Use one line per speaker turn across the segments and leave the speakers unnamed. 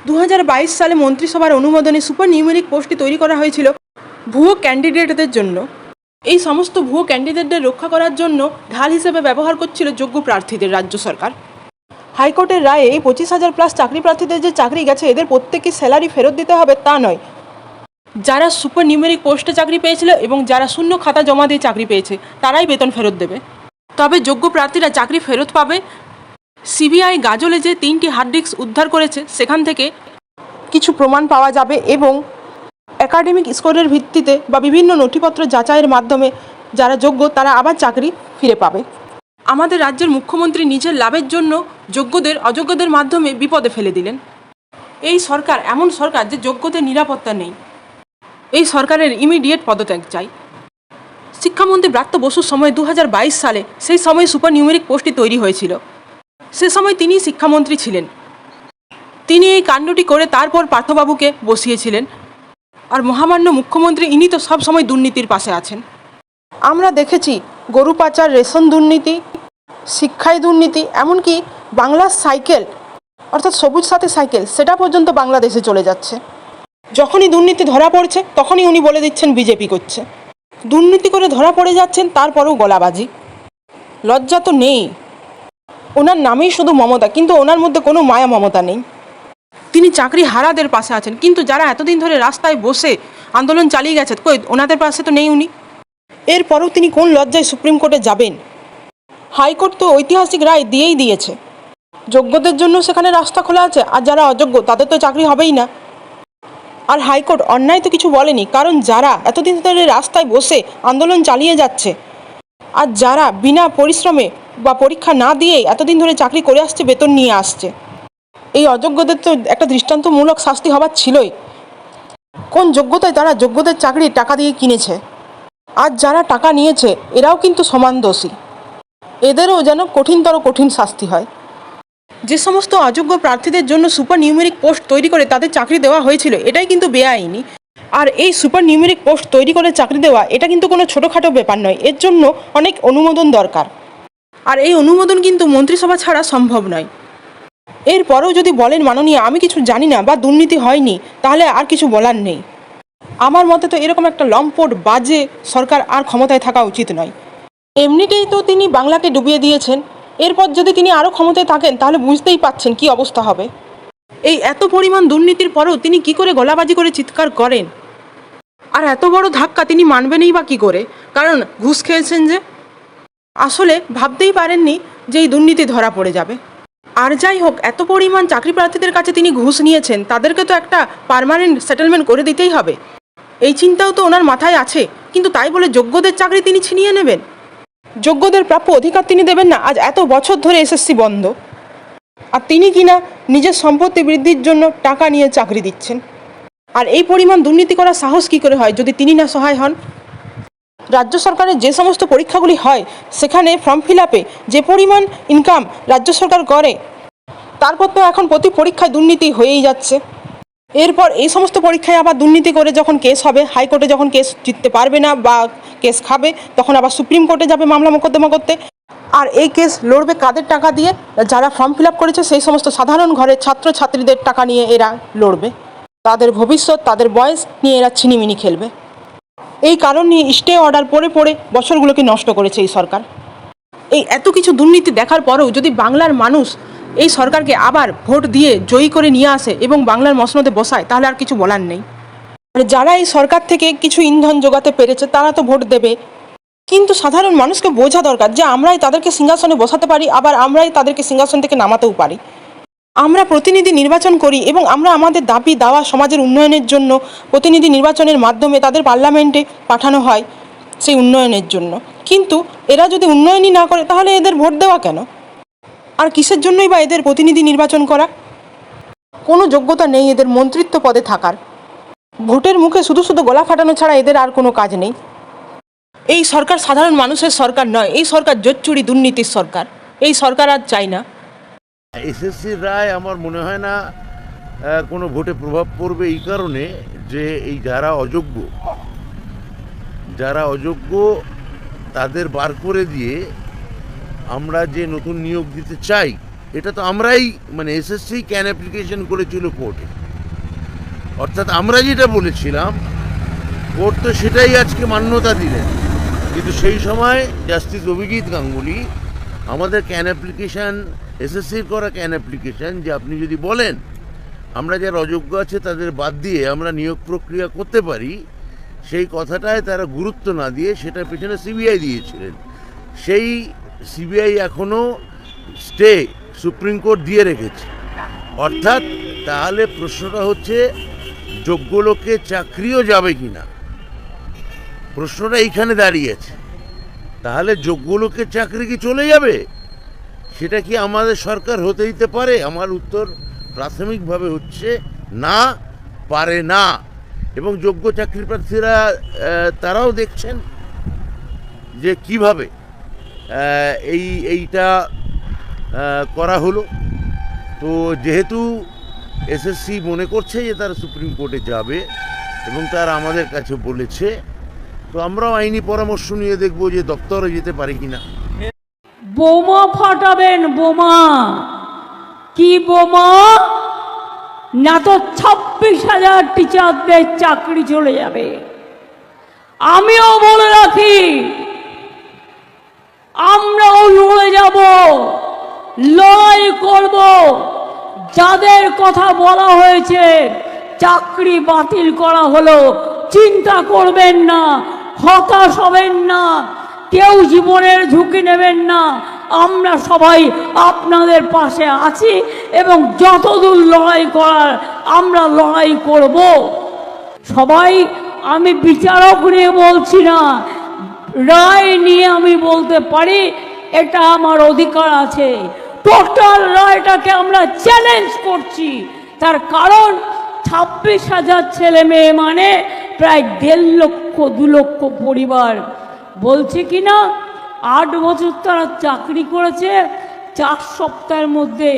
2022 সালে মন্ত্রিসভার অনুমোদনে super numeric পোস্টটি তৈরি করা হয়েছিল ভুয়ো ক্যান্ডিডেটদের জন্য। এই সমস্ত ভুয়ো ক্যান্ডিডেটদের রক্ষা করার জন্য ঢাল হিসেবে ব্যবহার করছিল যোগ্য প্রার্থীদের রাজ্য সরকার। হাইকোর্টের রায়ে এই 25,000+ চাকরি প্রার্থীদের যে চাকরি গেছে এদের প্রত্যেককে স্যালারি ফেরত দিতে হবে তা নয়, যারা সুপার নিউমেরিক পোস্টে চাকরি পেয়েছিল এবং যারা শূন্য খাতা জমা দিয়ে চাকরি পেয়েছে তারাই বেতন ফেরত দেবে। তবে যোগ্য প্রার্থীরা চাকরি ফেরত পাবে। সিবিআই গাজলে যে 3টি হার্ড ডিস্ক উদ্ধার করেছে সেখান থেকে কিছু প্রমাণ পাওয়া যাবে এবং একাডেমিক স্কোরের ভিত্তিতে বা বিভিন্ন নথিপত্র যাচাইয়ের মাধ্যমে যারা যোগ্য তারা আবার চাকরি ফিরে পাবে। আমাদের রাজ্যের মুখ্যমন্ত্রী নিজের লাভের জন্য যোগ্যদের অযোগ্যদের মাধ্যমে বিপদে ফেলে দিলেন। এই সরকার এমন সরকার যে যোগ্যদের নিরাপত্তা নেই। এই সরকারের ইমিডিয়েট পদত্যাগ চাই। শিক্ষামন্ত্রী ব্রাত্য বসুর সময় 2022 সালে সেই সময় সুপার নিউমেরিক পোস্টটি তৈরি হয়েছিল। সে সময় তিনি শিক্ষামন্ত্রী ছিলেন। তিনি এই কাণ্ডটি করে তারপর পার্থবাবুকে বসিয়েছিলেন। আর মহামান্য মুখ্যমন্ত্রী ইনি তো সব সময় দুর্নীতির পাশে আছেন। আমরা দেখেছি গরু পাচার, রেশন দুর্নীতি, শিক্ষায় দুর্নীতি, এমনকি বাংলার সাইকেল অর্থাৎ সবুজ সাথী সাইকেল সেটা পর্যন্ত বাংলাদেশে চলে যাচ্ছে। যখনই দুর্নীতি ধরা পড়ছে তখনই উনি বলে দিচ্ছেন বিজেপি করছে। দুর্নীতি করে ধরা পড়ে যাচ্ছেন তারপরেও গলাবাজি। লজ্জা তো নেই। ওনার নামেই শুধু মমতা, কিন্তু ওনার মধ্যে কোনো মায়া মমতা নেই। তিনি চাকরি হারাদের পাশে আছেন, কিন্তু যারা এতদিন ধরে রাস্তায় বসে আন্দোলন চালিয়ে গেছে কই ওনাদের পাশে তো নেই উনি। এরপরেও তিনি কোন লজ্জায় সুপ্রিম কোর্টে যাবেন? হাইকোর্ট তো ঐতিহাসিক রায় দিয়েই দিয়েছে। যোগ্যদের জন্য সেখানে রাস্তা খোলা আছে, আর যারা অযোগ্য তাদের তো চাকরি হবেই না। আর হাইকোর্ট অন্যায় তো কিছু বলেনি, কারণ যারা এতদিন ধরে রাস্তায় বসে আন্দোলন চালিয়ে যাচ্ছে আর যারা বিনা পরিশ্রমে বা পরীক্ষা না দিয়েই এতদিন ধরে চাকরি করে আসছে, বেতন নিয়ে আসছে, এই অযোগ্যদের তো একটা দৃষ্টান্তমূলক শাস্তি হবার চিলই। কোন যোগ্যতায় তারা যোগ্যদের চাকরি টাকা দিয়ে কিনেছে? আর যারা টাকা নিয়েছে এরাও কিন্তু সমান দোষী। এদেরও যেন কঠিনতর কঠিন শাস্তি হয়। যে সমস্ত অযোগ্য প্রার্থীদের জন্য সুপার নিউমেরিক পোস্ট তৈরি করে তাদের চাকরি দেওয়া হয়েছিল এটাই কিন্তু বেআইনি। আর এই সুপার নিউমেরিক পোস্ট তৈরি করে চাকরি দেওয়া এটা কিন্তু কোনো ছোটোখাটো ব্যাপার নয়। এর জন্য অনেক অনুমোদন দরকার, আর এই অনুমোদন কিন্তু মন্ত্রিসভা ছাড়া সম্ভব নয়। এরপরেও যদি বলেন মাননীয় আমি কিছু জানি না বা দুর্নীতি হয়নি, তাহলে আর কিছু বলার নেই। আমার মতে তো এরকম একটা লম্পট বাজে সরকার আর ক্ষমতায় থাকা উচিত নয়। এমনিতেই তো তিনি বাংলাকে ডুবিয়ে দিয়েছেন, এরপর যদি তিনি আরও ক্ষমতায় থাকেন তাহলে বুঝতেই পাচ্ছেন কি অবস্থা হবে। এই এত পরিমাণ দুর্নীতির পরেও তিনি কি করে গলাবাজি করে চিৎকার করেন? আর এত বড় ধাক্কা তিনি মানবেনই বা কী করে? কারণ ঘুষ খেয়েছেন যে। আসলে ভাবতেই পারেননি যে এই দুর্নীতি ধরা পড়ে যাবে। আর যাই হোক, এত পরিমাণ চাকরি প্রার্থীদের কাছে তিনি ঘুষ নিয়েছেন, তাদেরকে তো একটা পার্মানেন্ট সেটেলমেন্ট করে দিতেই হবে। এই চিন্তাও তো ওনার মাথায় আছে, কিন্তু তাই বলে যোগ্যদের চাকরি তিনি ছিনিয়ে নেবেন? যোগ্যদের প্রাপ্য অধিকার তিনি দেবেন না? আজ এত বছর ধরে এসএসসি বন্ধ, আর তিনি কিনা নিজের সম্পত্তি বৃদ্ধির জন্য টাকা নিয়ে চাকরি দিচ্ছেন। আর এই পরিমাণ দুর্নীতি করার সাহস কী করে হয় যদি তিনি না সহায় হন? রাজ্য সরকারের যে সমস্ত পরীক্ষাগুলি হয় সেখানে ফর্ম ফিল আপে যে পরিমাণ ইনকাম রাজ্য সরকার করে, তারপর তো এখন প্রতি পরীক্ষায় দুর্নীতি হয়েই যাচ্ছে। এরপর এই সমস্ত পরীক্ষায় আবার দুর্নীতি করে যখন কেস হবে, হাইকোর্টে যখন কেস জিততে পারবে না বা কেস খাবে, তখন আবার সুপ্রিম কোর্টে যাবে মামলা মোকদ্দমা করতে। আর এই কেস লড়বে কাদের টাকা দিয়ে? যারা ফর্ম ফিল আপ করেছে সেই সমস্ত সাধারণ ঘরের ছাত্রছাত্রীদের টাকা নিয়ে এরা লড়বে। তাদের ভবিষ্যৎ, তাদের বয়স নিয়ে এরা ছিনিমিনি খেলবে। এই কারণ নিয়ে স্টে অর্ডার পড়ে পড়ে বছরগুলোকে নষ্ট করেছে এই সরকার। এই এত কিছু দুর্নীতি দেখার পরেও যদি বাংলার মানুষ এই সরকারকে আবার ভোট দিয়ে জয়ী করে নিয়ে আসে এবং বাংলার মসনদে বসায়, তাহলে আর কিছু বলার নেই। আর যারা এই সরকার থেকে কিছু ইন্ধন জোগাতে পেরেছে তারা তো ভোট দেবে, কিন্তু সাধারণ মানুষকে বোঝা দরকার যে আমরাই তাদেরকে সিংহাসনে বসাতে পারি, আবার আমরাই তাদেরকে সিংহাসন থেকে নামাতেও পারি। আমরা প্রতিনিধি নির্বাচন করি এবং আমরা আমাদের দাবি দাওয়া সমাজের উন্নয়নের জন্য প্রতিনিধি নির্বাচনের মাধ্যমে তাদের পার্লামেন্টে পাঠানো হয় সেই উন্নয়নের জন্য। কিন্তু এরা যদি উন্নয়নই না করে তাহলে এদের ভোট দেওয়া কেন? আর কিসের জন্যই বা এদের প্রতিনিধি নির্বাচন করা? কোনো যোগ্যতা নেই এদের মন্ত্রিত্ব পদে থাকার। ভোটের মুখে শুধু শুধু গলা ফাটানো ছাড়া এদের আর কোনো কাজ নেই। এই সরকার সাধারণ মানুষের সরকার নয়, এই সরকার জোচ্চুরি দুর্নীতির সরকার। এই সরকার আর চাই না।
এসএসসির রায় আমার মনে হয় না কোনো ভোটে প্রভাব পড়বে, এই কারণে যে এই যারা অযোগ্য তাদের বার করে দিয়ে আমরা যে নতুন নিয়োগ দিতে চাই এটা তো আমরাই মানে এসএসসি ক্যান অ্যাপ্লিকেশন করেছিল কোর্টে, অর্থাৎ আমরা যেটা বলেছিলাম কোর্ট তো সেটাই আজকে মান্যতা দিলেন। কিন্তু সেই সময় জাস্টিস অভিজিৎ গাঙ্গুলি আমাদের ক্যান অ্যাপ্লিকেশান, এসএসসির করা ক্যান অ্যাপ্লিকেশান, যে আপনি যদি বলেন আমরা যারা অযোগ্য আছে তাদের বাদ দিয়ে আমরা নিয়োগ প্রক্রিয়া করতে পারি, সেই কথাটায় তারা গুরুত্ব না দিয়ে সেটার পেছনে সিবিআই দিয়েছিলেন। সেই সিবিআই এখনও স্টে সুপ্রিম কোর্ট দিয়ে রেখেছে। অর্থাৎ তাহলে প্রশ্নটা হচ্ছে যোগ্য লোকে চাকরিও যাবে কি না, প্রশ্নটা এইখানে দাঁড়িয়েছে। তাহলে যোগ্য লোকের চাকরি কি চলে যাবে? সেটা কি আমাদের সরকার হতে দিতে পারে? আমার উত্তর প্রাথমিকভাবে হচ্ছে না, পারে না। এবং যোগ্য চাকরি প্রার্থীরা তারাও দেখছেন যে কিভাবে এইটা করা হলো। তো যেহেতু এসএসসি মনে করছে যে তারা সুপ্রিম কোর্টে যাবে এবং তারা আমাদের কাছে বলেছে, তো আমরাও আইনি পরামর্শ নিয়ে দেখবো যে দপ্তরে যেতে পারে কিনা।
বোমা ফাটাবেন, বোমা। কি বোমা? না তো 26,000 টিচারদের চাকরি চলে যাবে। আমিও বলে রাখি, আমরাও লড়ে যাব, লড়াই করব। যাদের কথা বলা হয়েছে চাকরি বাতিল করা হলো, চিন্তা করবেন না, হতাশ হবেন না, কেউ জীবনের ঝুঁকি নেবেন না। আমরা সবাই আপনাদের পাশে আছি এবং যতদূর লড়াই করার আমরা লড়াই করব। সবাই, আমি বিচারক নিয়ে বলছি না, রায় নিয়ে আমি বলতে পারি, এটা আমার অধিকার আছে। টোটাল রায়টাকে আমরা চ্যালেঞ্জ করছি। তার কারণ 26,000 ছেলে মেয়ে মানে প্রায় 1.5 লক্ষ 2 লক্ষ পরিবার। বলছে কি না 8 বছর তারা চাকরি করেছে, 4 সপ্তাহের মধ্যে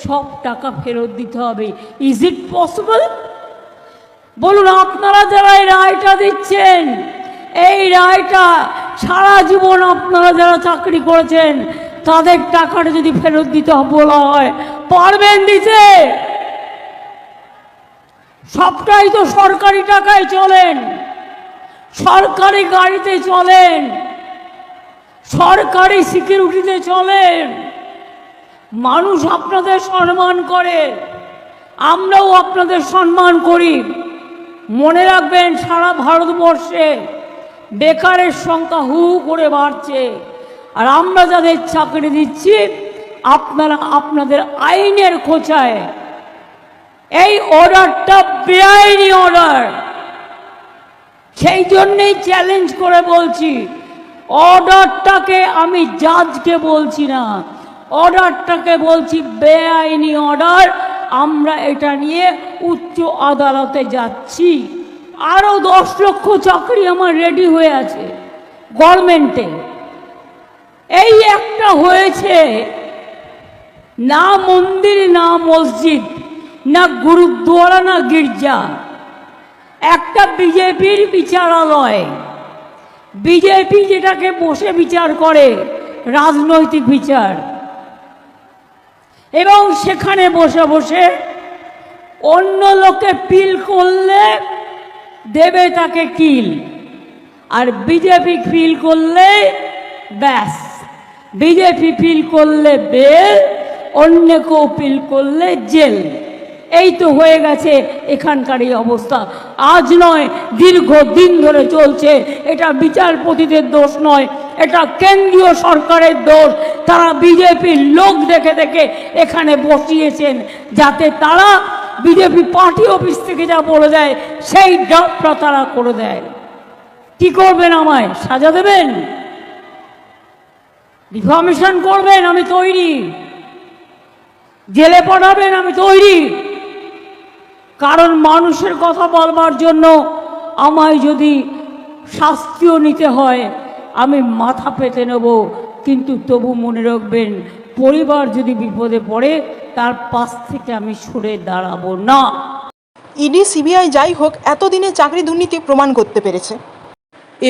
সব টাকা ফেরত দিতে হবে। Is it possible? বলুন, আপনারা যারা এই রায়টা দিচ্ছেন, এই রায়টা সারা জীবন আপনারা যারা চাকরি করেছেন তাদের টাকাটা যদি ফেরত দিতে বলা হয়, পারবেন দিতে? সবটাই তো সরকারি টাকায় চলেন, সরকারি গাড়িতে চলেন, সরকারি সিকিউরিটিতে চলেন। মানুষ আপনাদের সম্মান করে, আমরাও আপনাদের সম্মান করি। মনে রাখবেন, সারা ভারতবর্ষে বেকারের সংখ্যা হু করে বাড়ছে, আর আমরা যাদের চাকরি দিচ্ছি আপনারা আপনাদের আইনের খোঁচায়। এই অর্ডারটা বেআইনি অর্ডার, সেই জন্যেই চ্যালেঞ্জ করে বলছি, অর্ডারটাকে আমি জাজকে বলছি না, অর্ডারটাকে বলছি বেআইনি অর্ডার। আমরা এটা নিয়ে উচ্চ আদালতে যাচ্ছি। আরও 10 লক্ষ চাকরি আমার রেডি হয়ে আছে গভর্নমেন্টে। এই একটা হয়েছে, না মন্দির, না মসজিদ, না গুরুদ্বারা, না গির্জা, একটা বিজেপির বিচারালয়। বিজেপি যেটাকে বসে বিচার করে, রাজনৈতিক বিচার, এবং সেখানে বসে বসে অন্য লোকে পিল করলে দেবে তাকে কিল, আর বিজেপি ফিল করলে ব্যাস, বিজেপি ফিল করলে বেল, অন্য কেউ ফিল করলে জেল। এই তো হয়ে গেছে এখানকার এই অবস্থা। আজ নয়, দীর্ঘদিন ধরে চলছে। এটা বিচারপতিদের দোষ নয়, এটা কেন্দ্রীয় সরকারের দোষ। তারা বিজেপির লোক দেখে দেখে এখানে বসিয়েছেন, যাতে তারা বিজেপি পার্টি অফিস থেকে যা বলে দেয় সেই ড্রাফটটা তারা করে দেয়। কি করবেন? আমায় সাজা দেবেন, ডিফামেশন করবেন, আমি তৈরি। জেলে পাঠাবেন, আমি তৈরি। কারণ মানুষের কথা বলবার জন্য আমায় যদি শাস্তিও নিতে হয় আমি মাথা পেতে নেব, কিন্তু তবু মনে রাখবেন, পরিবার যদি বিপদে পড়ে তার পাশ থেকে আমি সরে দাঁড়াবো না।
ইডি সিবিআই যাই হোক, এতদিনে চাকরি দুর্নীতি প্রমাণ করতে পেরেছে।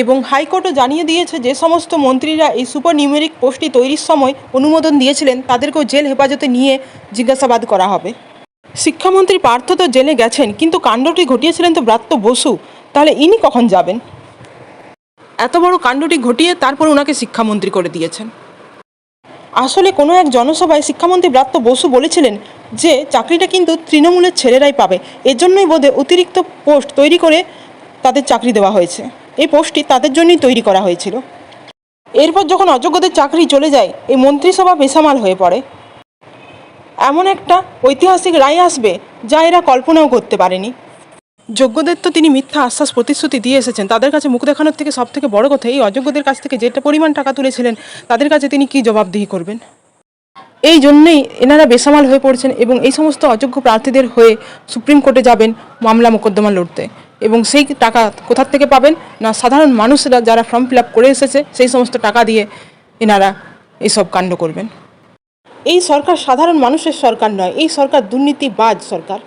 এবং হাইকোর্টও জানিয়ে দিয়েছে যে সমস্ত মন্ত্রীরা এই সুপার নিউমেরিক পোস্টটি তৈরির সময় অনুমোদন দিয়েছিলেন তাদেরকেও জেল হেফাজতে নিয়ে জিজ্ঞাসাবাদ করা হবে। শিক্ষামন্ত্রী পার্থ তো জেলে গেছেন, কিন্তু কাণ্ডটি ঘটিয়েছিলেন তো ব্রাত্য বসু, তাহলে ইনি কখন যাবেন? এত বড় কাণ্ডটি ঘটিয়ে তারপর ওনাকে শিক্ষামন্ত্রী করে দিয়েছেন। আসলে কোনো এক জনসভায় শিক্ষামন্ত্রী ব্রাত্য বসু বলেছিলেন যে চাকরিটা কিন্তু তৃণমূলের ছেলেরাই পাবে, এর জন্যই বোধহয় অতিরিক্ত পোস্ট তৈরি করে তাদের চাকরি দেওয়া হয়েছে। এই পোস্টটি তাদের জন্যই তৈরি করা হয়েছিল। এরপর যখন অযোগ্যদের চাকরি চলে যায়, এই মন্ত্রিসভা বেসামাল হয়ে পড়ে। এমন একটা ঐতিহাসিক রায় আসবে যা এরা কল্পনাও করতে পারেনি। যোগ্যদের তো তিনি মিথ্যা আশ্বাস প্রতিশ্রুতি দিয়ে এসেছেন, তাদের কাছে মুখ দেখানোর থেকে সব থেকে বড় কথা এই অযোগ্যদের কাছ থেকে যেটা পরিমাণ টাকা তুলেছিলেন তাদের কাছে তিনি কী জবাবদিহি করবেন। এই জন্যেই এনারা বেসামাল হয়ে পড়ছেন এবং এই সমস্ত অযোগ্য প্রার্থীদের হয়ে সুপ্রিম কোর্টে যাবেন মামলা মোকদ্দমা লড়তে। এবং সেই টাকা কোথার থেকে পাবেন না, সাধারণ মানুষরা যারা ফর্ম ফিল আপ করে এসেছে সেই সমস্ত টাকা দিয়ে এনারা এইসব কাণ্ড করবেন। এই সরকার সাধারণ মানুষের সরকার নয়, এই সরকার দুর্নীতিবাজ সরকার।